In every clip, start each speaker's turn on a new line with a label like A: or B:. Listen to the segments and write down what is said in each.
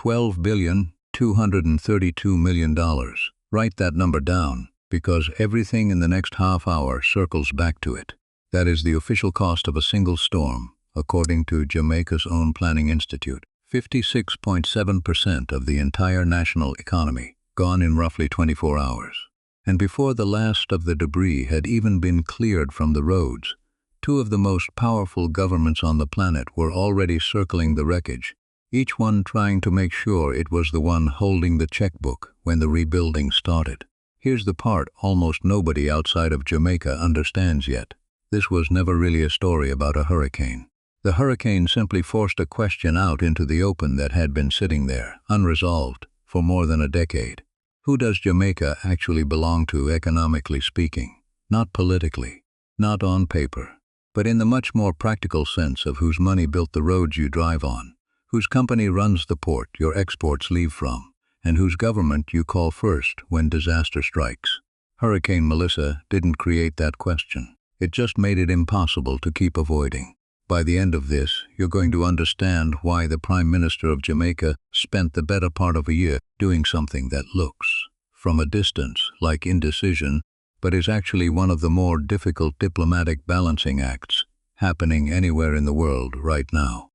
A: $12,232 million. Write that number down, because everything in the next half hour circles back to it. That is the official cost of a single storm, according to Jamaica's own planning institute. 56.7% of the entire national economy, gone in roughly 24 hours. And before the last of the debris had even been cleared from the roads, two of the most powerful governments on the planet were already circling the wreckage, each one trying to make sure it was the one holding the checkbook when the rebuilding started. Here's the part almost nobody outside of Jamaica understands yet. This was never really a story about a hurricane. The hurricane simply forced a question out into the open that had been sitting there, unresolved, for more than a decade. Who does Jamaica actually belong to, economically speaking? Not politically, not on paper, but in the much more practical sense of whose money built the roads you drive on, whose company runs the port your exports leave from, and whose government you call first when disaster strikes. Hurricane Melissa didn't create that question. It just made it impossible to keep avoiding. By the end of this, you're going to understand why the Prime Minister of Jamaica spent the better part of a year doing something that looks, from a distance, like indecision, but is actually one of the more difficult diplomatic balancing acts happening anywhere in the world right now.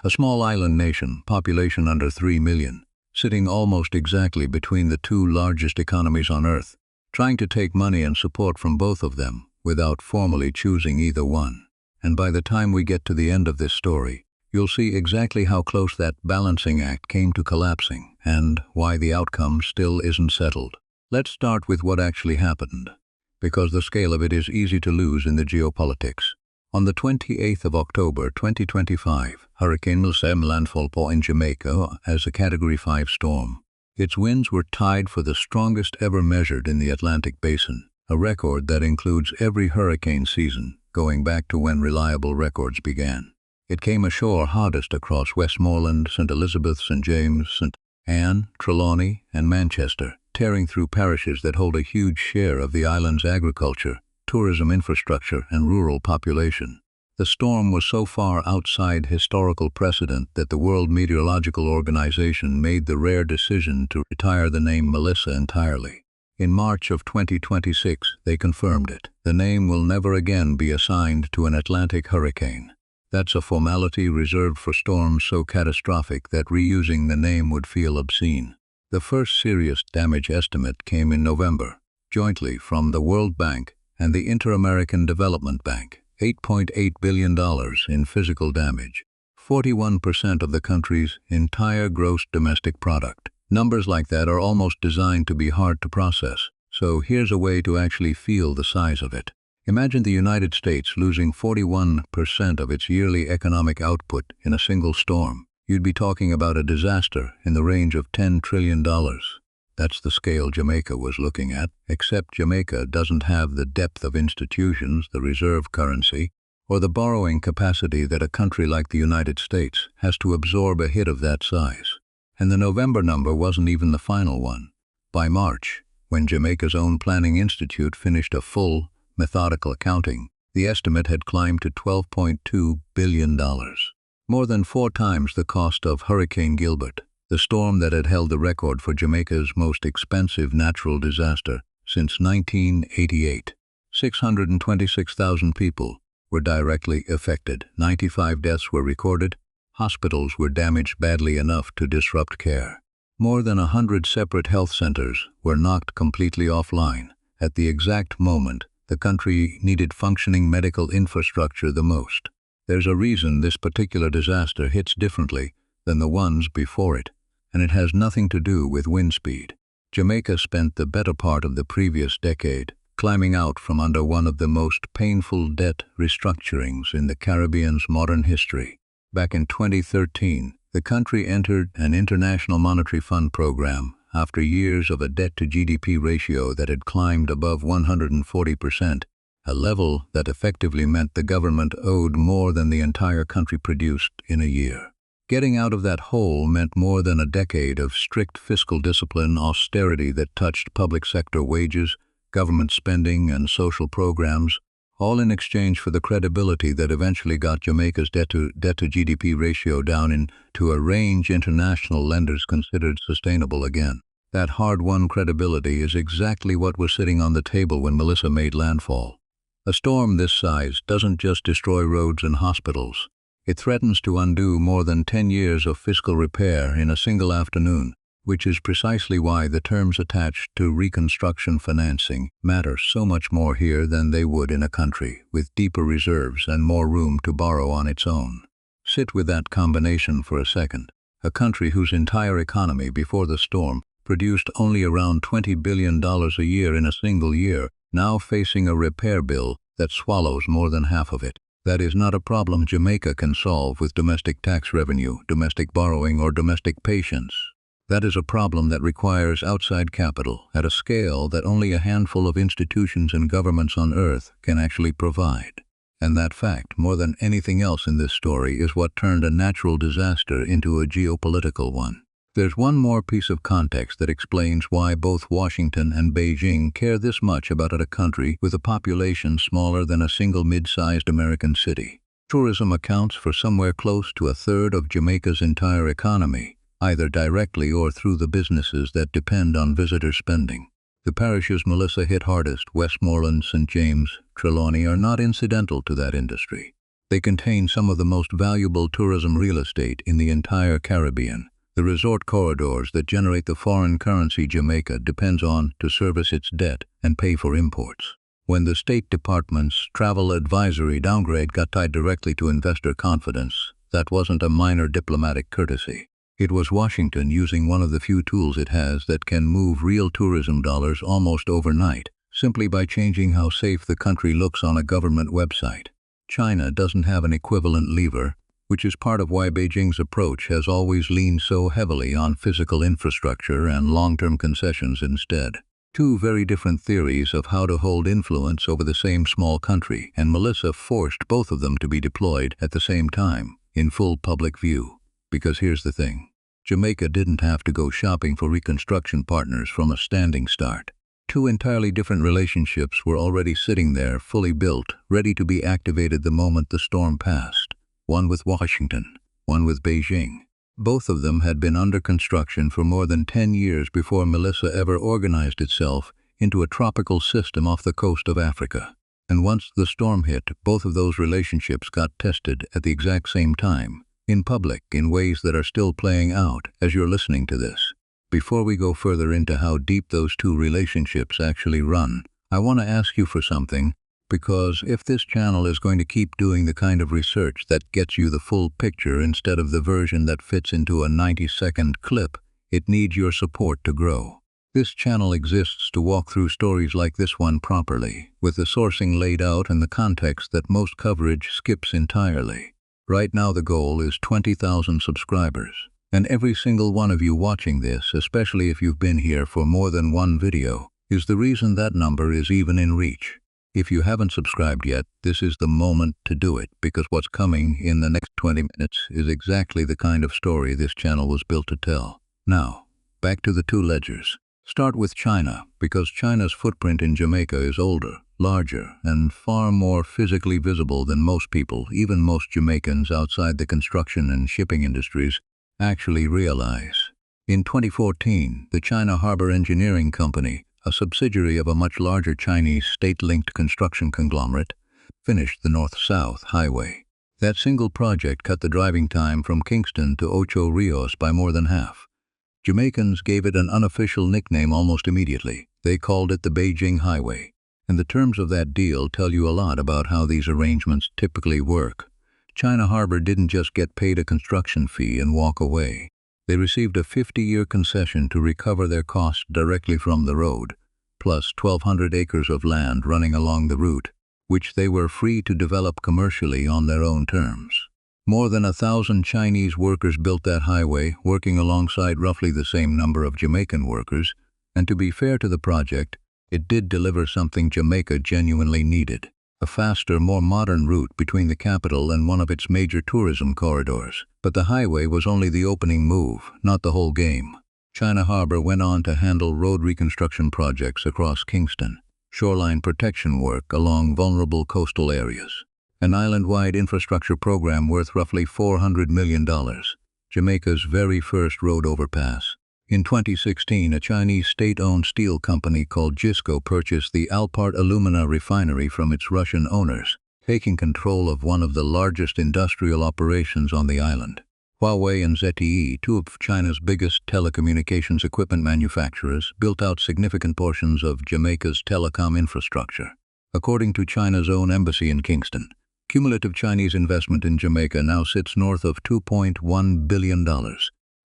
A: A small island nation, population under 3 million, sitting almost exactly between the two largest economies on Earth, trying to take money and support from both of them without formally choosing either one. And by the time we get to the end of this story, you'll see exactly how close that balancing act came to collapsing and why the outcome still isn't settled. Let's start with what actually happened, because the scale of it is easy to lose in the geopolitics. On the 28th of October 2025, Hurricane Melissa landfall in Jamaica as a Category 5 storm. Its winds were tied for the strongest ever measured in the Atlantic Basin, a record that includes every hurricane season, going back to when reliable records began. It came ashore hardest across Westmoreland, St. Elizabeth, St. James, St. Anne, Trelawney, and Manchester, tearing through parishes that hold a huge share of the island's agriculture, tourism infrastructure, and rural population. The storm was so far outside historical precedent that the World Meteorological Organization made the rare decision to retire the name Melissa entirely. In March of 2026, they confirmed it. The name will never again be assigned to an Atlantic hurricane. That's a formality reserved for storms so catastrophic that reusing the name would feel obscene. The first serious damage estimate came in November, jointly from the World Bank and the Inter-American Development Bank, $8.8 billion in physical damage, 41% of the country's entire gross domestic product. Numbers like that are almost designed to be hard to process, so here's a way to actually feel the size of it. Imagine the United States losing 41% of its yearly economic output in a single storm. You'd be talking about a disaster in the range of $10 trillion. That's the scale Jamaica was looking at, except Jamaica doesn't have the depth of institutions, the reserve currency, or the borrowing capacity that a country like the United States has to absorb a hit of that size. And the November number wasn't even the final one. By March, when Jamaica's own planning institute finished a full, methodical accounting, the estimate had climbed to $12.2 billion. More than 4 times the cost of Hurricane Gilbert, the storm that had held the record for Jamaica's most expensive natural disaster since 1988. 626,000 people were directly affected. 95 deaths were recorded. Hospitals were damaged badly enough to disrupt care. More than 100 separate health centers were knocked completely offline at the exact moment the country needed functioning medical infrastructure the most. There's a reason this particular disaster hits differently than the ones before it, and it has nothing to do with wind speed. Jamaica spent the better part of the previous decade climbing out from under one of the most painful debt restructurings in the Caribbean's modern history. Back in 2013, the country entered an International Monetary Fund program after years of a debt-to-GDP ratio that had climbed above 140%, a level that effectively meant the government owed more than the entire country produced in a year. Getting out of that hole meant more than a decade of strict fiscal discipline, austerity that touched public sector wages, government spending, and social programs, all in exchange for the credibility that eventually got Jamaica's debt-to-GDP ratio down into a range international lenders considered sustainable again. That hard-won credibility is exactly what was sitting on the table when Melissa made landfall. A storm this size doesn't just destroy roads and hospitals. It threatens to undo more than 10 years of fiscal repair in a single afternoon, which is precisely why the terms attached to reconstruction financing matter so much more here than they would in a country with deeper reserves and more room to borrow on its own. Sit with that combination for a second. A country whose entire economy before the storm produced only around $20 billion a year in a single year, now facing a repair bill that swallows more than half of it. That is not a problem Jamaica can solve with domestic tax revenue, domestic borrowing, or domestic patience. That is a problem that requires outside capital at a scale that only a handful of institutions and governments on Earth can actually provide. And that fact, more than anything else in this story, is what turned a natural disaster into a geopolitical one. There's one more piece of context that explains why both Washington and Beijing care this much about a country with a population smaller than a single mid-sized American city. Tourism accounts for somewhere close to a third of Jamaica's entire economy, either directly or through the businesses that depend on visitor spending. The parishes Melissa hit hardest, Westmoreland, St. James, Trelawney, are not incidental to that industry. They contain some of the most valuable tourism real estate in the entire Caribbean, the resort corridors that generate the foreign currency Jamaica depends on to service its debt and pay for imports. When the State Department's travel advisory downgrade got tied directly to investor confidence, that wasn't a minor diplomatic courtesy. It was Washington using one of the few tools it has that can move real tourism dollars almost overnight, simply by changing how safe the country looks on a government website. China doesn't have an equivalent lever, which is part of why Beijing's approach has always leaned so heavily on physical infrastructure and long-term concessions instead. Two very different theories of how to hold influence over the same small country, and Melissa forced both of them to be deployed at the same time, in full public view. Because here's the thing. Jamaica didn't have to go shopping for reconstruction partners from a standing start. Two entirely different relationships were already sitting there, fully built, ready to be activated the moment the storm passed. One with Washington, one with Beijing. Both of them had been under construction for more than 10 years before Melissa ever organized itself into a tropical system off the coast of Africa. And once the storm hit, both of those relationships got tested at the exact same time, in public, in ways that are still playing out as you're listening to this. Before we go further into how deep those two relationships actually run, I want to ask you for something. Because if this channel is going to keep doing the kind of research that gets you the full picture instead of the version that fits into a 90-second clip, it needs your support to grow. This channel exists to walk through stories like this one properly, with the sourcing laid out and the context that most coverage skips entirely. Right now the goal is 20,000 subscribers. And every single one of you watching this, especially if you've been here for more than one video, is the reason that number is even in reach. If you haven't subscribed yet, this is the moment to do it, because what's coming in the next 20 minutes is exactly the kind of story this channel was built to tell. Now, back to the two ledgers. Start with China, because China's footprint in Jamaica is older, larger, and far more physically visible than most people, even most Jamaicans outside the construction and shipping industries, actually realize. In 2014, the China Harbor Engineering Company, a subsidiary of a much larger Chinese state-linked construction conglomerate, finished the North-South Highway. That single project cut the driving time from Kingston to Ocho Rios by more than half. Jamaicans gave it an unofficial nickname almost immediately. They called it the Beijing Highway. And the terms of that deal tell you a lot about how these arrangements typically work. China Harbor didn't just get paid a construction fee and walk away. They received a 50-year concession to recover their costs directly from the road, plus 1,200 acres of land running along the route, which they were free to develop commercially on their own terms. More than 1,000 Chinese workers built that highway, working alongside roughly the same number of Jamaican workers, and to be fair to the project, it did deliver something Jamaica genuinely needed. A faster, more modern route between the capital and one of its major tourism corridors. But the highway was only the opening move, not the whole game. China Harbor went on to handle road reconstruction projects across Kingston, shoreline protection work along vulnerable coastal areas, an island-wide infrastructure program worth roughly $400 million, Jamaica's very first road overpass. In 2016, a Chinese state-owned steel company called Gisco purchased the Alpart alumina refinery from its Russian owners, taking control of one of the largest industrial operations on the island. Huawei and ZTE, two of China's biggest telecommunications equipment manufacturers, built out significant portions of Jamaica's telecom infrastructure. According to China's own embassy in Kingston, cumulative Chinese investment in Jamaica now sits north of $2.1 billion,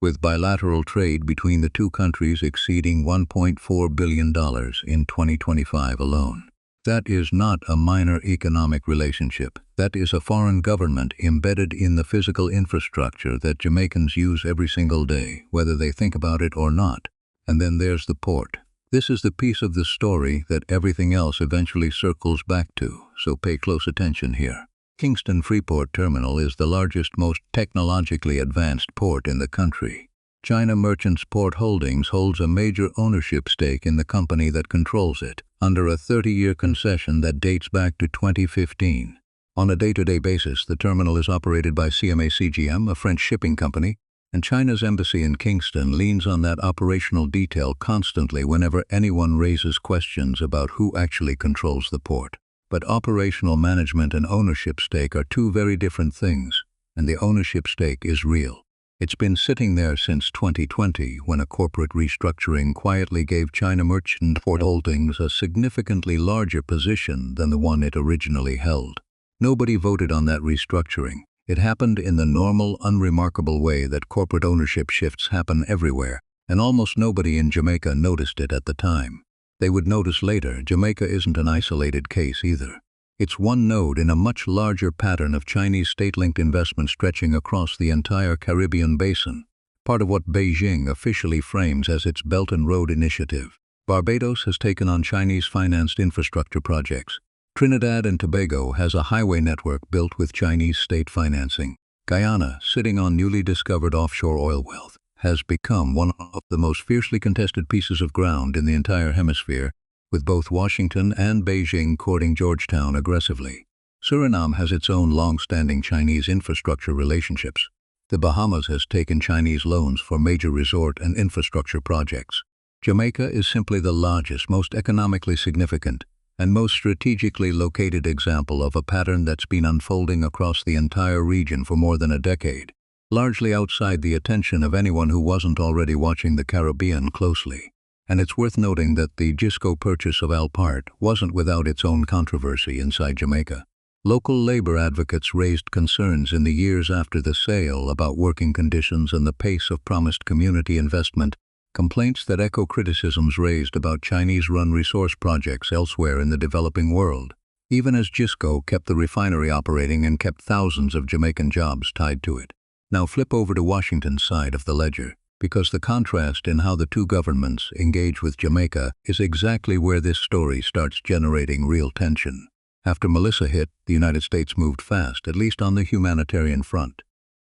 A: with bilateral trade between the two countries exceeding $1.4 billion in 2025 alone. That is not a minor economic relationship. That is a foreign government embedded in the physical infrastructure that Jamaicans use every single day, whether they think about it or not. And then there's the port. This is the piece of the story that everything else eventually circles back to, so pay close attention here. Kingston Freeport Terminal is the largest, most technologically advanced port in the country. China Merchants Port Holdings holds a major ownership stake in the company that controls it, under a 30-year concession that dates back to 2015. On a day-to-day basis, the terminal is operated by CMA CGM, a French shipping company, and China's embassy in Kingston leans on that operational detail constantly whenever anyone raises questions about who actually controls the port. But operational management and ownership stake are two very different things, and the ownership stake is real. It's been sitting there since 2020, when a corporate restructuring quietly gave China Merchants Port Holdings a significantly larger position than the one it originally held. Nobody voted on that restructuring. It happened in the normal, unremarkable way that corporate ownership shifts happen everywhere, and almost nobody in Jamaica noticed it at the time. They would notice later. Jamaica isn't an isolated case either. It's one node in a much larger pattern of Chinese state-linked investment stretching across the entire Caribbean basin, part of what Beijing officially frames as its Belt and Road Initiative. Barbados has taken on Chinese-financed infrastructure projects. Trinidad and Tobago has a highway network built with Chinese state financing. Guyana, sitting on newly discovered offshore oil wealth, has become one of the most fiercely contested pieces of ground in the entire hemisphere, with both Washington and Beijing courting Georgetown aggressively. Suriname has its own long-standing Chinese infrastructure relationships. The Bahamas has taken Chinese loans for major resort and infrastructure projects. Jamaica is simply the largest, most economically significant, and most strategically located example of a pattern that's been unfolding across the entire region for more than a decade, largely outside the attention of anyone who wasn't already watching the Caribbean closely. And it's worth noting that the Gisco purchase of Alpart wasn't without its own controversy inside Jamaica. Local labor advocates raised concerns in the years after the sale about working conditions and the pace of promised community investment, complaints that echo criticisms raised about Chinese-run resource projects elsewhere in the developing world, even as Gisco kept the refinery operating and kept thousands of Jamaican jobs tied to it. Now flip over to Washington's side of the ledger, because the contrast in how the two governments engage with Jamaica is exactly where this story starts generating real tension. After Melissa hit, the United States moved fast, at least on the humanitarian front.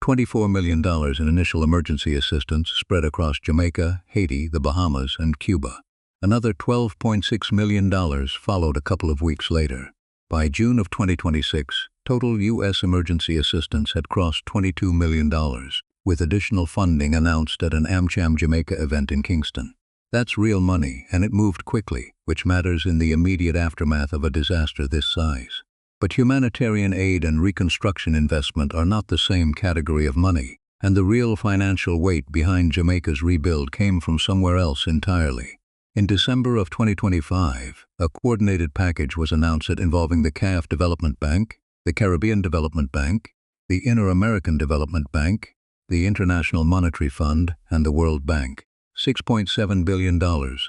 A: $24 million in initial emergency assistance spread across Jamaica, Haiti, the Bahamas, and Cuba. Another $12.6 million followed a couple of weeks later. By June of 2026, total U.S. emergency assistance had crossed $22 million. With additional funding announced at an AmCham Jamaica event in Kingston. That's real money, and it moved quickly, which matters in the immediate aftermath of a disaster this size. But humanitarian aid and reconstruction investment are not the same category of money, and the real financial weight behind Jamaica's rebuild came from somewhere else entirely. In December of 2025, a coordinated package was announced involving the CAF Development Bank, the Caribbean Development Bank, the Inter-American Development Bank, the International Monetary Fund, and the World Bank. $6.7 billion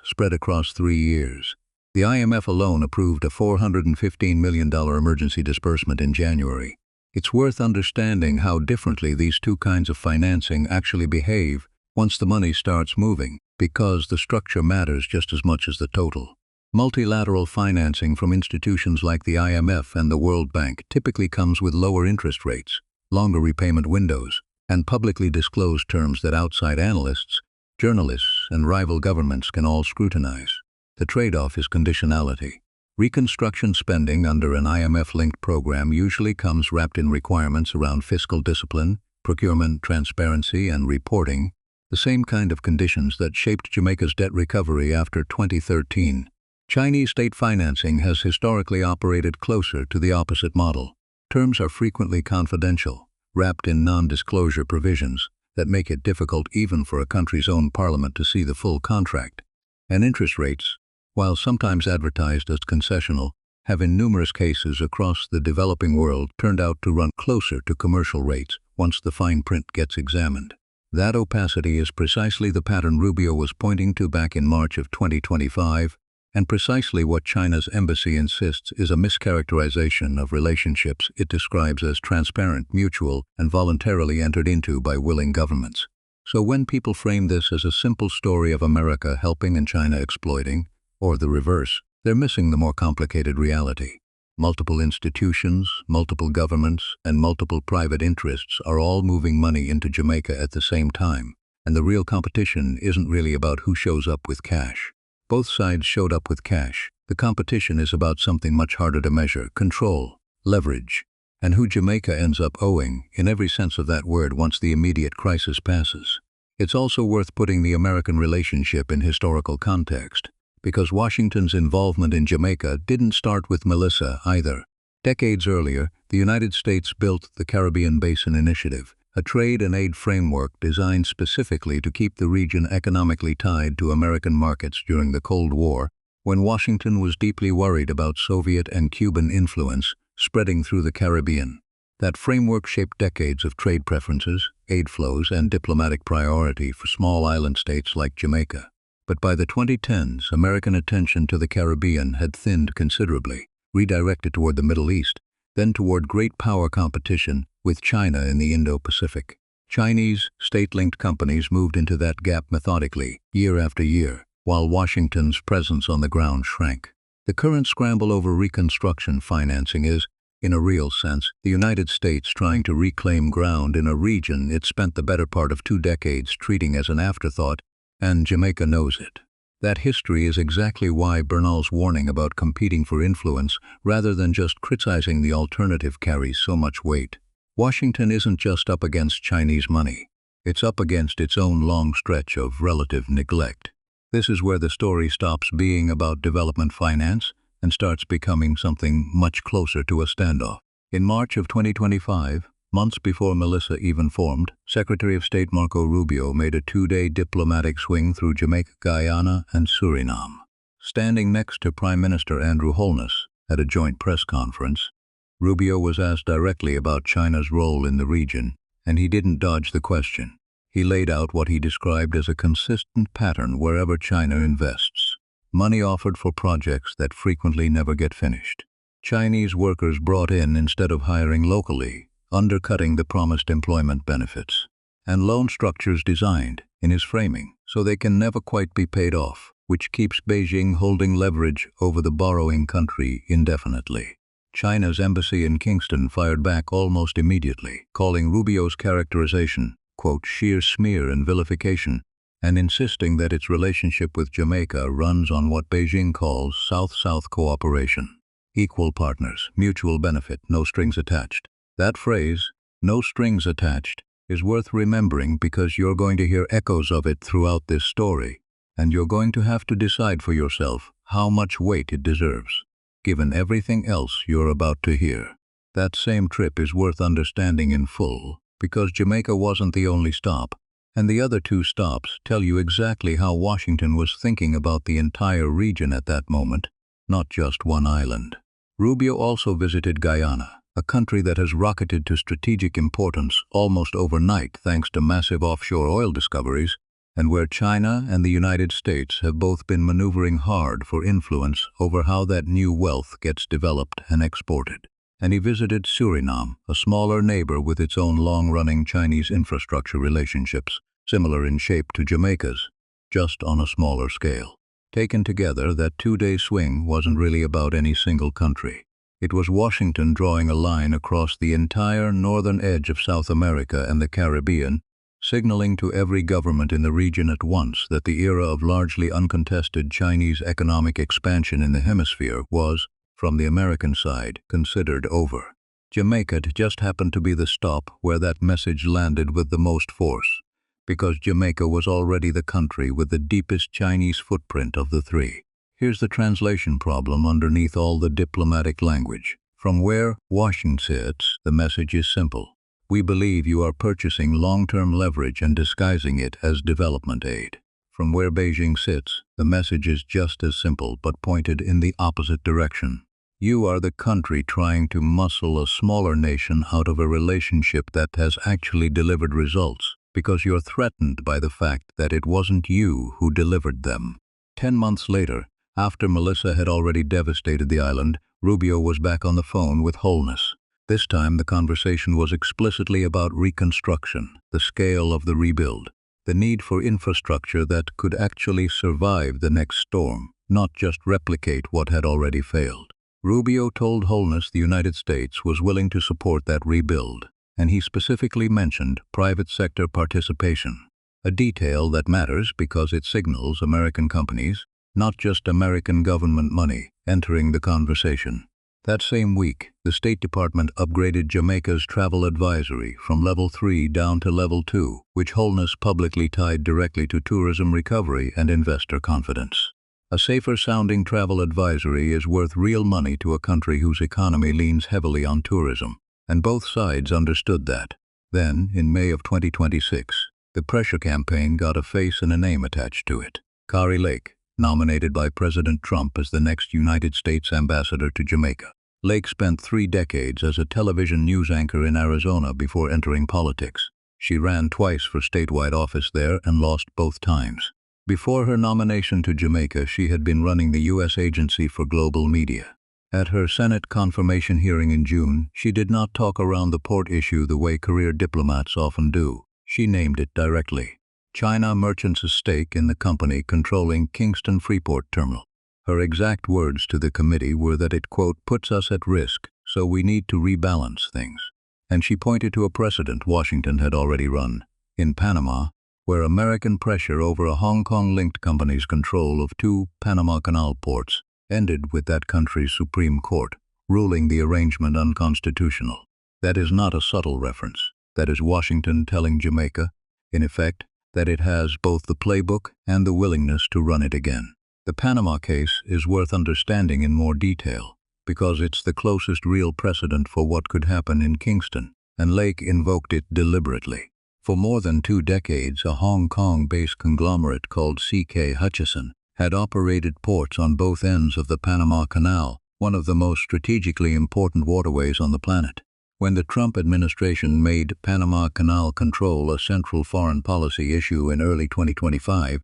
A: spread across 3 years. The IMF alone approved a $415 million emergency disbursement in January. It's worth understanding how differently these two kinds of financing actually behave once the money starts moving, because the structure matters just as much as the total. Multilateral financing from institutions like the IMF and the World Bank typically comes with lower interest rates, longer repayment windows, and publicly disclosed terms that outside analysts, journalists, and rival governments can all scrutinize. The trade-off is conditionality. Reconstruction spending under an IMF-linked program usually comes wrapped in requirements around fiscal discipline, procurement transparency, and reporting, the same kind of conditions that shaped Jamaica's debt recovery after 2013. Chinese state financing has historically operated closer to the opposite model. Terms are frequently confidential, wrapped in non-disclosure provisions that make it difficult even for a country's own parliament to see the full contract. And interest rates, while sometimes advertised as concessional, have in numerous cases across the developing world turned out to run closer to commercial rates once the fine print gets examined. That opacity is precisely the pattern Rubio was pointing to back in March of 2025, and precisely what China's embassy insists is a mischaracterization of relationships it describes as transparent, mutual, and voluntarily entered into by willing governments. So when people frame this as a simple story of America helping and China exploiting, or the reverse, they're missing the more complicated reality. Multiple institutions, multiple governments, and multiple private interests are all moving money into Jamaica at the same time, and the real competition isn't really about who shows up with cash. Both sides showed up with cash. The competition is about something much harder to measure: control, leverage, and who Jamaica ends up owing, in every sense of that word, once the immediate crisis passes. It's also worth putting the American relationship in historical context, because Washington's involvement in Jamaica didn't start with Melissa either. Decades earlier, the United States built the Caribbean Basin Initiative, a trade and aid framework designed specifically to keep the region economically tied to American markets during the Cold War, when Washington was deeply worried about Soviet and Cuban influence spreading through the Caribbean. That framework shaped decades of trade preferences, aid flows, and diplomatic priority for small island states like Jamaica. But by the 2010s, American attention to the Caribbean had thinned considerably, redirected toward the Middle East, then toward great power competition with China in the Indo-Pacific. Chinese, state-linked companies moved into that gap methodically, year after year, while Washington's presence on the ground shrank. The current scramble over Reconstruction financing is, in a real sense, the United States trying to reclaim ground in a region it spent the better part of 2 decades treating as an afterthought, and Jamaica knows it. That history is exactly why Bernal's warning about competing for influence rather than just criticizing the alternative carries so much weight. Washington isn't just up against Chinese money. It's up against its own long stretch of relative neglect. This is where the story stops being about development finance and starts becoming something much closer to a standoff. In March of 2025, months before Melissa even formed, Secretary of State Marco Rubio made a 2-day diplomatic swing through Jamaica, Guyana, and Suriname. Standing next to Prime Minister Andrew Holness at a joint press conference, Rubio was asked directly about China's role in the region, and he didn't dodge the question. He laid out what he described as a consistent pattern wherever China invests. Money offered for projects that frequently never get finished. Chinese workers brought in instead of hiring locally, undercutting the promised employment benefits. And loan structures designed, in his framing, so they can never quite be paid off, which keeps Beijing holding leverage over the borrowing country indefinitely. China's embassy in Kingston fired back almost immediately, calling Rubio's characterization, quote, sheer smear and vilification, and insisting that its relationship with Jamaica runs on what Beijing calls South-South cooperation. Equal partners, mutual benefit, no strings attached. That phrase, no strings attached, is worth remembering because you're going to hear echoes of it throughout this story, and you're going to have to decide for yourself how much weight it deserves, given everything else you're about to hear. That same trip is worth understanding in full, because Jamaica wasn't the only stop, and the other 2 stops tell you exactly how Washington was thinking about the entire region at that moment, not just one island. Rubio also visited Guyana, a country that has rocketed to strategic importance almost overnight thanks to massive offshore oil discoveries, and where China and the United States have both been maneuvering hard for influence over how that new wealth gets developed and exported. And he visited Suriname, a smaller neighbor with its own long-running Chinese infrastructure relationships, similar in shape to Jamaica's, just on a smaller scale. Taken together, that 2-day swing wasn't really about any single country. It was Washington drawing a line across the entire northern edge of South America and the Caribbean, signaling to every government in the region at once that the era of largely uncontested Chinese economic expansion in the hemisphere was, from the American side, considered over. Jamaica just happened to be the stop where that message landed with the most force, because Jamaica was already the country with the deepest Chinese footprint of the three. Here's the translation problem underneath all the diplomatic language. From where Washington sits, the message is simple. We believe you are purchasing long-term leverage and disguising it as development aid. From where Beijing sits, the message is just as simple but pointed in the opposite direction. You are the country trying to muscle a smaller nation out of a relationship that has actually delivered results because you're threatened by the fact that it wasn't you who delivered them. 10 months later, after Melissa had already devastated the island, Rubio was back on the phone with Holness. This time the conversation was explicitly about reconstruction, the scale of the rebuild, the need for infrastructure that could actually survive the next storm, not just replicate what had already failed. Rubio told Holness the United States was willing to support that rebuild, and he specifically mentioned private sector participation, a detail that matters because it signals American companies, not just American government money, entering the conversation. That same week, the State Department upgraded Jamaica's travel advisory from Level 3 down to Level 2, which Holness publicly tied directly to tourism recovery and investor confidence. A safer-sounding travel advisory is worth real money to a country whose economy leans heavily on tourism, and both sides understood that. Then, in May of 2026, the pressure campaign got a face and a name attached to it. Kari Lake, nominated by President Trump as the next United States ambassador to Jamaica. Lake spent 3 decades as a television news anchor in Arizona before entering politics. She ran twice for statewide office there and lost both times. Before her nomination to Jamaica, she had been running the U.S. Agency for Global Media. At her Senate confirmation hearing in June, she did not talk around the port issue the way career diplomats often do. She named it directly. China Merchants' stake in the company controlling Kingston Freeport Terminal. Her exact words to the committee were that it, quote, puts us at risk, so we need to rebalance things. And she pointed to a precedent Washington had already run. In Panama, where American pressure over a Hong Kong-linked company's control of 2 Panama Canal ports ended with that country's Supreme Court ruling the arrangement unconstitutional. That is not a subtle reference. That is Washington telling Jamaica, in effect, that it has both the playbook and the willingness to run it again. The Panama case is worth understanding in more detail because it's the closest real precedent for what could happen in Kingston, and Lake invoked it deliberately. For more than 2 decades, a Hong Kong-based conglomerate called C.K. Hutchison had operated ports on both ends of the Panama Canal, one of the most strategically important waterways on the planet. When the Trump administration made Panama Canal control a central foreign policy issue in early 2025,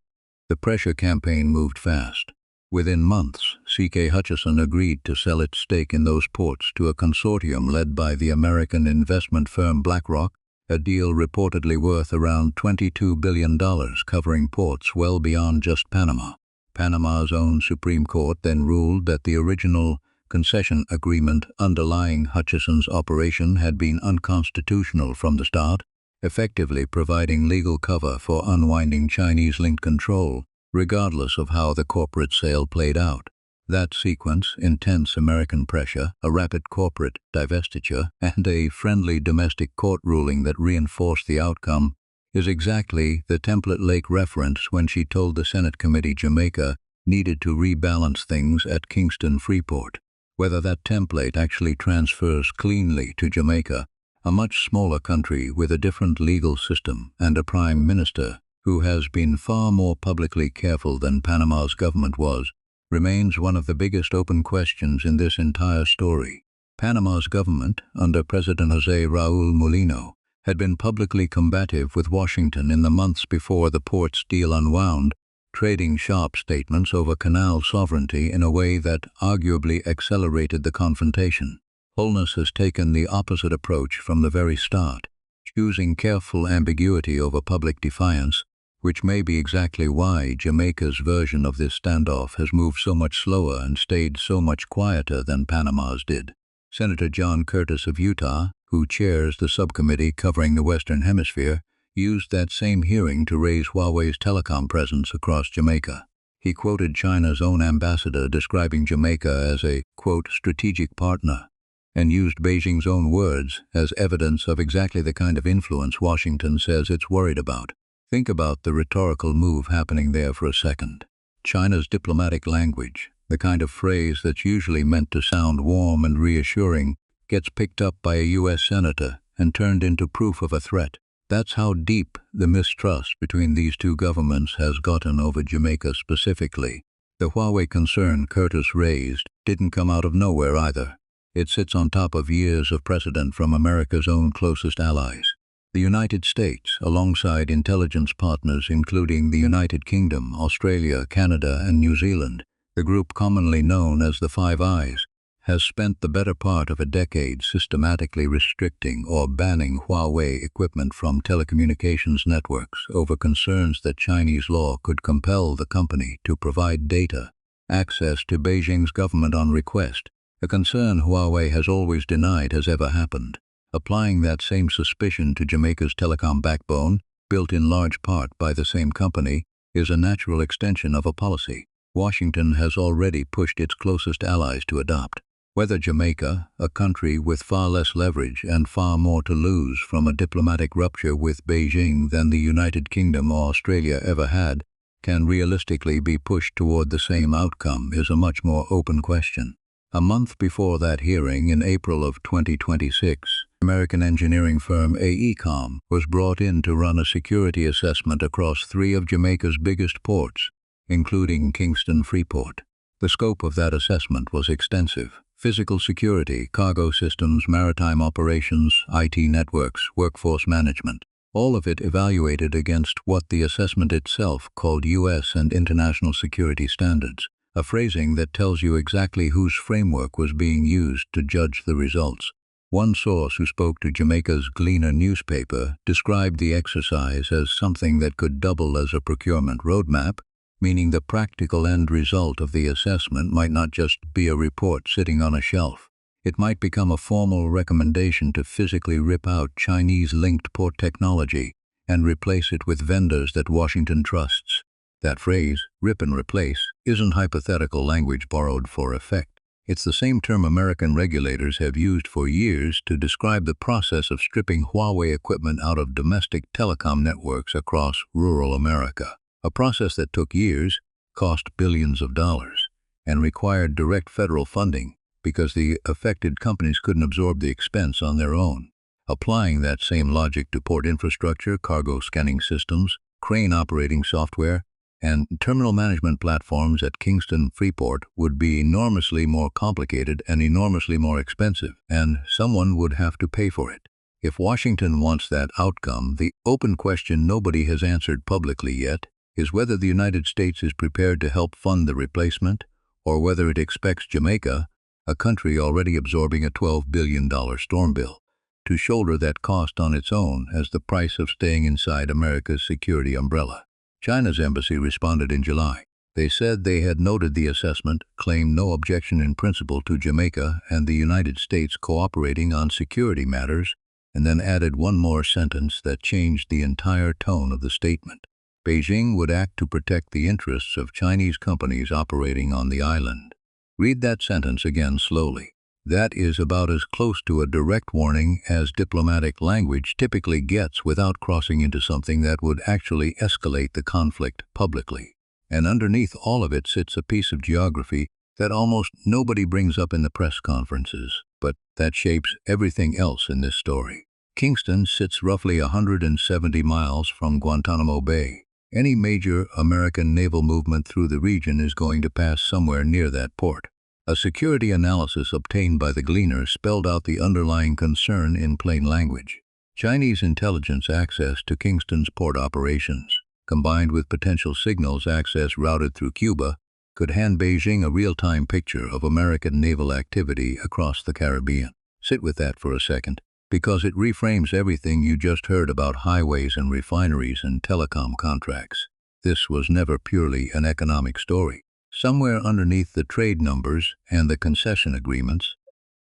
A: the pressure campaign moved fast. Within months, C.K. Hutchison agreed to sell its stake in those ports to a consortium led by the American investment firm BlackRock, a deal reportedly worth around $22 billion covering ports well beyond just Panama. Panama's own Supreme Court then ruled that the original concession agreement underlying Hutchison's operation had been unconstitutional from the start, effectively providing legal cover for unwinding Chinese-linked control, regardless of how the corporate sale played out. That sequence, intense American pressure, a rapid corporate divestiture, and a friendly domestic court ruling that reinforced the outcome, is exactly the template Lake referenced when she told the Senate committee Jamaica needed to rebalance things at Kingston Freeport. Whether that template actually transfers cleanly to Jamaica, a much smaller country with a different legal system and a prime minister who has been far more publicly careful than Panama's government was, remains one of the biggest open questions in this entire story. Panama's government, under President José Raúl Mulino, had been publicly combative with Washington in the months before the ports deal unwound, trading sharp statements over canal sovereignty in a way that arguably accelerated the confrontation. Holness has taken the opposite approach from the very start, choosing careful ambiguity over public defiance, which may be exactly why Jamaica's version of this standoff has moved so much slower and stayed so much quieter than Panama's did. Senator John Curtis of Utah, who chairs the subcommittee covering the Western Hemisphere, used that same hearing to raise Huawei's telecom presence across Jamaica. He quoted China's own ambassador describing Jamaica as a, quote, strategic partner, and used Beijing's own words as evidence of exactly the kind of influence Washington says it's worried about. Think about the rhetorical move happening there for a second. China's diplomatic language, the kind of phrase that's usually meant to sound warm and reassuring, gets picked up by a U.S. senator and turned into proof of a threat. That's how deep the mistrust between these two governments has gotten over Jamaica specifically. The Huawei concern Curtis raised didn't come out of nowhere either. It sits on top of years of precedent from America's own closest allies. The United States, alongside intelligence partners including the United Kingdom, Australia, Canada, and New Zealand, the group commonly known as the Five Eyes, has spent the better part of a decade systematically restricting or banning Huawei equipment from telecommunications networks over concerns that Chinese law could compel the company to provide data access to Beijing's government on request, a concern Huawei has always denied has ever happened. Applying that same suspicion to Jamaica's telecom backbone, built in large part by the same company, is a natural extension of a policy Washington has already pushed its closest allies to adopt. Whether Jamaica, a country with far less leverage and far more to lose from a diplomatic rupture with Beijing than the United Kingdom or Australia ever had, can realistically be pushed toward the same outcome is a much more open question. A month before that hearing, in April of 2026, American engineering firm AECOM was brought in to run a security assessment across 3 of Jamaica's biggest ports, including Kingston Freeport. The scope of that assessment was extensive. Physical security, cargo systems, maritime operations, IT networks, workforce management, all of it evaluated against what the assessment itself called U.S. and international security standards, a phrasing that tells you exactly whose framework was being used to judge the results. One source who spoke to Jamaica's Gleaner newspaper described the exercise as something that could double as a procurement roadmap, meaning the practical end result of the assessment might not just be a report sitting on a shelf. It might become a formal recommendation to physically rip out Chinese-linked port technology and replace it with vendors that Washington trusts. That phrase, rip and replace, isn't hypothetical language borrowed for effect. It's the same term American regulators have used for years to describe the process of stripping Huawei equipment out of domestic telecom networks across rural America. A process that took years, cost billions of dollars, and required direct federal funding because the affected companies couldn't absorb the expense on their own. Applying that same logic to port infrastructure, cargo scanning systems, crane operating software, and terminal management platforms at Kingston Freeport would be enormously more complicated and enormously more expensive, and someone would have to pay for it. If Washington wants that outcome, the open question nobody has answered publicly yet is whether the United States is prepared to help fund the replacement, or whether it expects Jamaica, a country already absorbing a $12 billion storm bill, to shoulder that cost on its own as the price of staying inside America's security umbrella. China's embassy responded in July. They said they had noted the assessment, claimed no objection in principle to Jamaica and the United States cooperating on security matters, and then added one more sentence that changed the entire tone of the statement. Beijing would act to protect the interests of Chinese companies operating on the island. Read that sentence again slowly. That is about as close to a direct warning as diplomatic language typically gets without crossing into something that would actually escalate the conflict publicly. And underneath all of it sits a piece of geography that almost nobody brings up in the press conferences, but that shapes everything else in this story. Kingston sits roughly 170 miles from Guantanamo Bay. Any major American naval movement through the region is going to pass somewhere near that port. A security analysis obtained by the Gleaner spelled out the underlying concern in plain language. Chinese intelligence access to Kingston's port operations, combined with potential signals access routed through Cuba, could hand Beijing a real-time picture of American naval activity across the Caribbean. Sit with that for a second, because it reframes everything you just heard about highways and refineries and telecom contracts. This was never purely an economic story. Somewhere underneath the trade numbers and the concession agreements,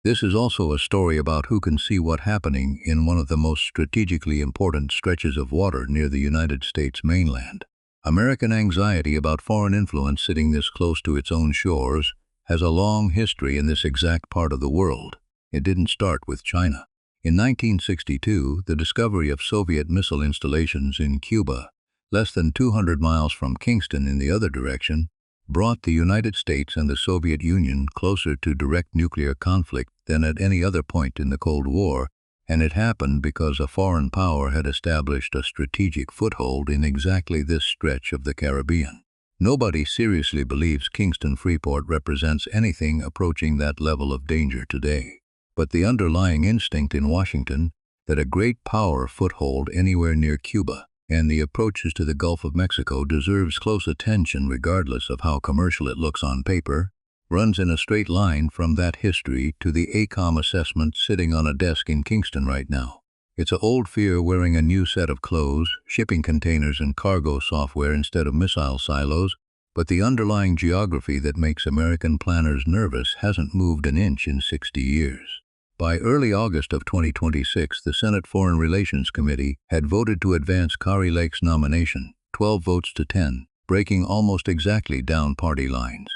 A: this is also a story about who can see what's happening in one of the most strategically important stretches of water near the United States mainland. American anxiety about foreign influence sitting this close to its own shores has a long history in this exact part of the world. It didn't start with China. In 1962, the discovery of Soviet missile installations in Cuba, less than 200 miles from Kingston in the other direction, brought the United States and the Soviet Union closer to direct nuclear conflict than at any other point in the Cold War, and it happened because a foreign power had established a strategic foothold in exactly this stretch of the Caribbean. Nobody seriously believes Kingston Freeport represents anything approaching that level of danger today. But the underlying instinct in Washington that a great power foothold anywhere near Cuba and the approaches to the Gulf of Mexico deserves close attention regardless of how commercial it looks on paper, runs in a straight line from that history to the ACOM assessment sitting on a desk in Kingston right now. It's an old fear wearing a new set of clothes, shipping containers and cargo software instead of missile silos, but the underlying geography that makes American planners nervous hasn't moved an inch in 60 years. By early August of 2026, the Senate Foreign Relations Committee had voted to advance Kari Lake's nomination, 12 votes to 10, breaking almost exactly down party lines.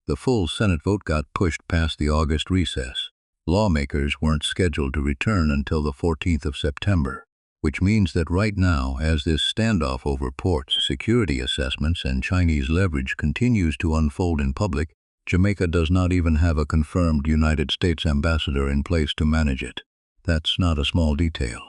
A: The full Senate vote got pushed past the August recess. Lawmakers weren't scheduled to return until the 14th of September, which means that right now, as this standoff over ports, security assessments, and Chinese leverage continues to unfold in public, Jamaica does not even have a confirmed United States ambassador in place to manage it. That's not a small detail.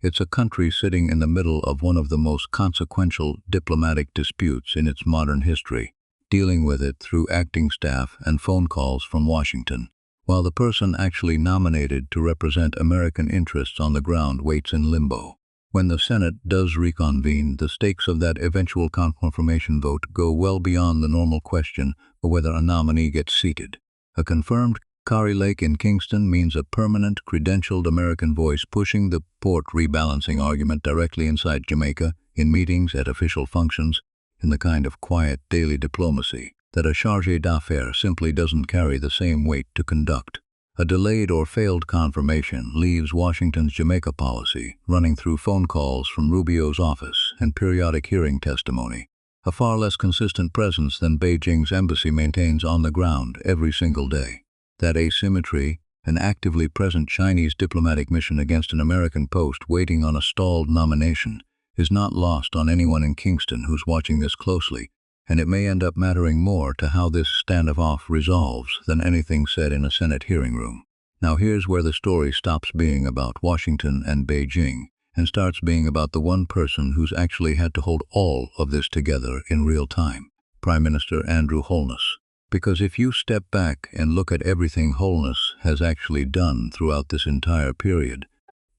A: It's a country sitting in the middle of one of the most consequential diplomatic disputes in its modern history, dealing with it through acting staff and phone calls from Washington, while the person actually nominated to represent American interests on the ground waits in limbo. When the Senate does reconvene, the stakes of that eventual confirmation vote go well beyond the normal question of whether a nominee gets seated. A confirmed Kari Lake in Kingston means a permanent, credentialed American voice pushing the port rebalancing argument directly inside Jamaica, in meetings, at official functions, in the kind of quiet daily diplomacy that a charge d'affaires simply doesn't carry the same weight to conduct. A delayed or failed confirmation leaves Washington's Jamaica policy running through phone calls from Rubio's office and periodic hearing testimony, a far less consistent presence than Beijing's embassy maintains on the ground every single day. That asymmetry, an actively present Chinese diplomatic mission against an American post waiting on a stalled nomination, is not lost on anyone in Kingston who's watching this closely, and it may end up mattering more to how this standoff resolves than anything said in a Senate hearing room. Now here's where the story stops being about Washington and Beijing and starts being about the one person who's actually had to hold all of this together in real time, Prime Minister Andrew Holness. Because if you step back and look at everything Holness has actually done throughout this entire period,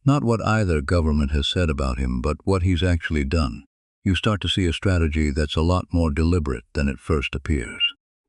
A: not what either government has said about him, but what he's actually done, you start to see a strategy that's a lot more deliberate than it first appears.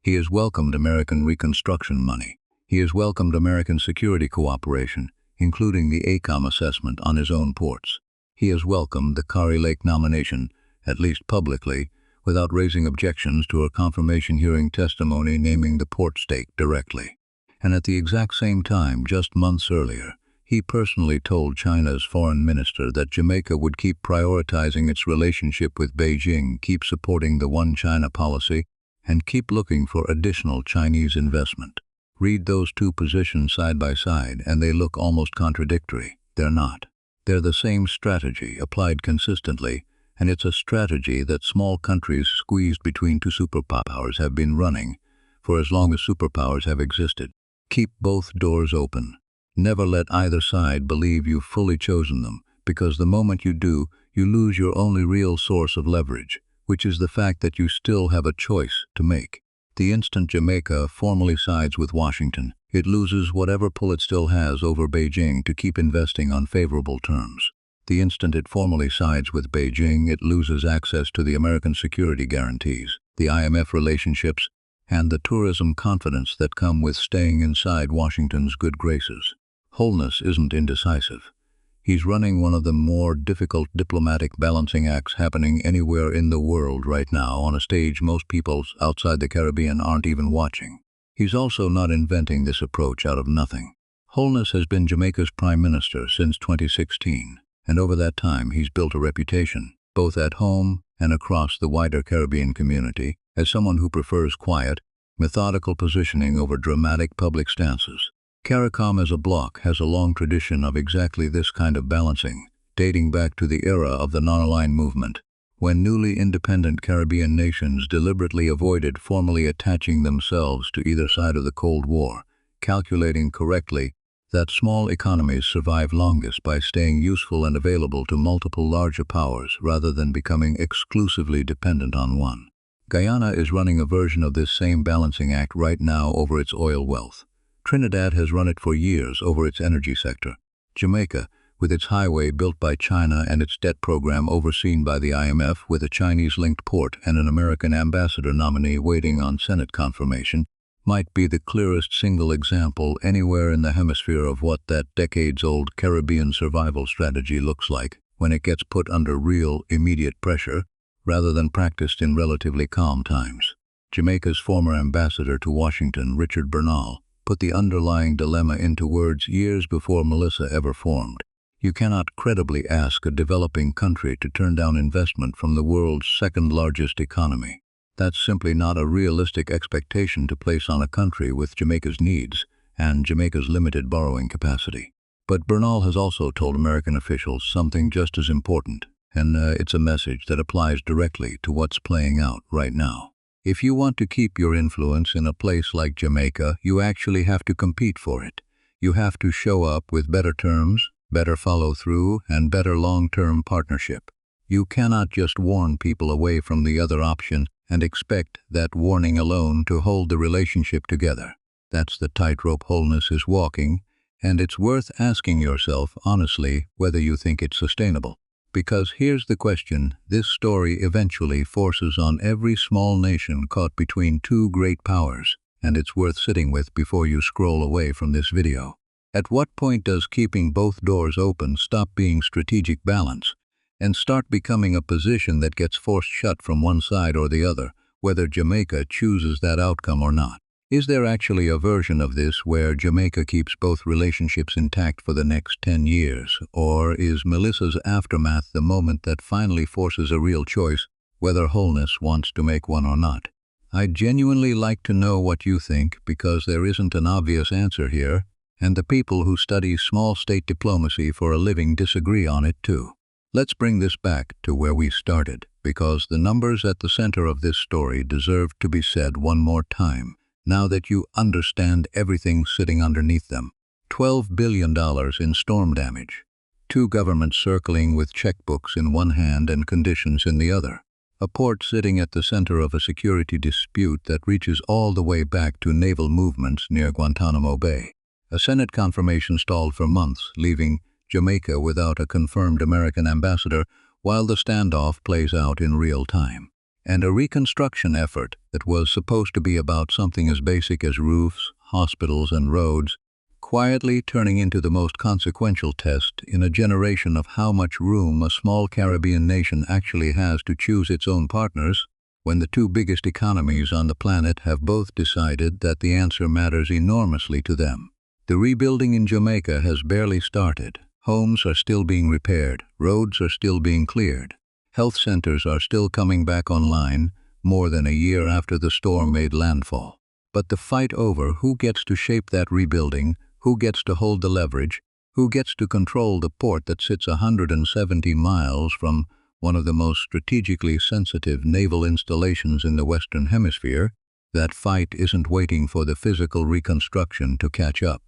A: He has welcomed American Reconstruction money. He has welcomed American security cooperation, including the ACOM assessment on his own ports. He has welcomed the Kari Lake nomination, at least publicly, without raising objections to a confirmation hearing testimony naming the port stake directly. And at the exact same time, just months earlier, he personally told China's foreign minister that Jamaica would keep prioritizing its relationship with Beijing, keep supporting the One China policy, and keep looking for additional Chinese investment. Read those two positions side by side, and they look almost contradictory. They're not. They're the same strategy, applied consistently, and it's a strategy that small countries squeezed between two superpowers have been running for as long as superpowers have existed. Keep both doors open. Never let either side believe you've fully chosen them, because the moment you do, you lose your only real source of leverage, which is the fact that you still have a choice to make. The instant Jamaica formally sides with Washington, it loses whatever pull it still has over Beijing to keep investing on favorable terms. The instant it formally sides with Beijing, it loses access to the American security guarantees, the IMF relationships, and the tourism confidence that come with staying inside Washington's good graces. Holness isn't indecisive. He's running one of the more difficult diplomatic balancing acts happening anywhere in the world right now on a stage most people outside the Caribbean aren't even watching. He's also not inventing this approach out of nothing. Holness has been Jamaica's Prime Minister since 2016, and over that time he's built a reputation, both at home and across the wider Caribbean community, as someone who prefers quiet, methodical positioning over dramatic public stances. CARICOM as a bloc has a long tradition of exactly this kind of balancing, dating back to the era of the non-aligned movement, when newly independent Caribbean nations deliberately avoided formally attaching themselves to either side of the Cold War, calculating correctly that small economies survive longest by staying useful and available to multiple larger powers rather than becoming exclusively dependent on one. Guyana is running a version of this same balancing act right now over its oil wealth. Trinidad has run it for years over its energy sector. Jamaica, with its highway built by China and its debt program overseen by the IMF with a Chinese-linked port and an American ambassador nominee waiting on Senate confirmation, might be the clearest single example anywhere in the hemisphere of what that decades-old Caribbean survival strategy looks like when it gets put under real, immediate pressure, rather than practiced in relatively calm times. Jamaica's former ambassador to Washington, Richard Bernal, put the underlying dilemma into words years before Melissa ever formed. You cannot credibly ask a developing country to turn down investment from the world's second-largest economy. That's simply not a realistic expectation to place on a country with Jamaica's needs and Jamaica's limited borrowing capacity. But Bernal has also told American officials something just as important, and it's a message that applies directly to what's playing out right now. If you want to keep your influence in a place like Jamaica, you actually have to compete for it. You have to show up with better terms, better follow-through, and better long-term partnership. You cannot just warn people away from the other option and expect that warning alone to hold the relationship together. That's the tightrope Holness is walking, and it's worth asking yourself, honestly, whether you think it's sustainable. Because here's the question this story eventually forces on every small nation caught between two great powers, and it's worth sitting with before you scroll away from this video. At what point does keeping both doors open stop being strategic balance and start becoming a position that gets forced shut from one side or the other, whether Jamaica chooses that outcome or not? Is there actually a version of this where Jamaica keeps both relationships intact for the next 10 years, or is Melissa's aftermath the moment that finally forces a real choice, whether Holness wants to make one or not? I'd genuinely like to know what you think, because there isn't an obvious answer here, and the people who study small state diplomacy for a living disagree on it too. Let's bring this back to where we started, because the numbers at the center of this story deserve to be said one more time, now that you understand everything sitting underneath them. $12 billion in storm damage. Two governments circling with checkbooks in one hand and conditions in the other. A port sitting at the center of a security dispute that reaches all the way back to naval movements near Guantanamo Bay. A Senate confirmation stalled for months, leaving Jamaica without a confirmed American ambassador while the standoff plays out in real time. And a reconstruction effort that was supposed to be about something as basic as roofs, hospitals, and roads, quietly turning into the most consequential test in a generation of how much room a small Caribbean nation actually has to choose its own partners, when the two biggest economies on the planet have both decided that the answer matters enormously to them. The rebuilding in Jamaica has barely started. Homes are still being repaired, roads are still being cleared. Health centers are still coming back online, more than a year after the storm made landfall. But the fight over who gets to shape that rebuilding, who gets to hold the leverage, who gets to control the port that sits 170 miles from one of the most strategically sensitive naval installations in the Western Hemisphere, that fight isn't waiting for the physical reconstruction to catch up.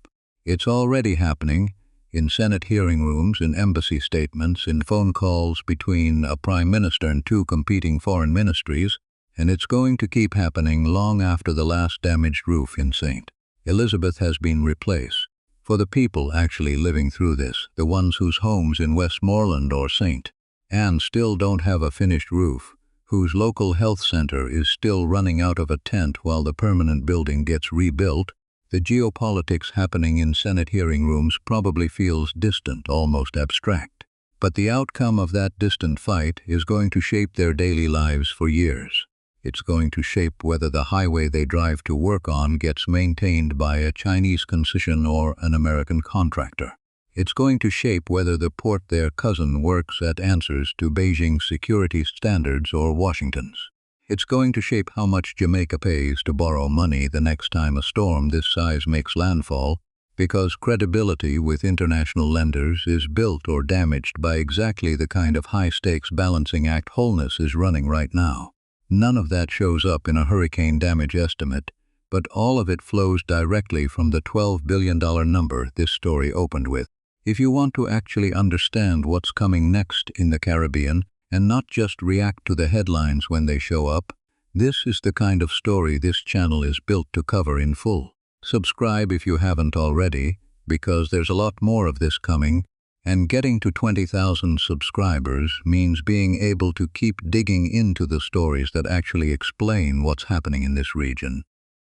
A: It's already happening. In Senate hearing rooms, in embassy statements, in phone calls between a prime minister and two competing foreign ministries, and it's going to keep happening long after the last damaged roof in St. Elizabeth has been replaced. For the people actually living through this, the ones whose homes in Westmoreland or St. Anne still don't have a finished roof, whose local health center is still running out of a tent while the permanent building gets rebuilt, the geopolitics happening in Senate hearing rooms probably feels distant, almost abstract. But the outcome of that distant fight is going to shape their daily lives for years. It's going to shape whether the highway they drive to work on gets maintained by a Chinese concession or an American contractor. It's going to shape whether the port their cousin works at answers to Beijing's security standards or Washington's. It's going to shape how much Jamaica pays to borrow money the next time a storm this size makes landfall, because credibility with international lenders is built or damaged by exactly the kind of high-stakes balancing act Holness is running right now. None of that shows up in a hurricane damage estimate, but all of it flows directly from the $12 billion number this story opened with. If you want to actually understand what's coming next in the Caribbean and not just react to the headlines when they show up, this is the kind of story this channel is built to cover in full. Subscribe if you haven't already, because there's a lot more of this coming, and getting to 20,000 subscribers means being able to keep digging into the stories that actually explain what's happening in this region,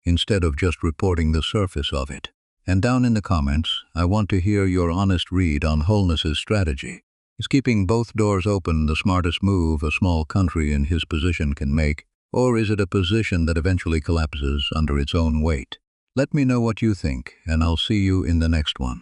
A: instead of just reporting the surface of it. And down in the comments, I want to hear your honest read on Holness's strategy. Is keeping both doors open the smartest move a small country in his position can make, or is it a position that eventually collapses under its own weight? Let me know what you think, and I'll see you in the next one.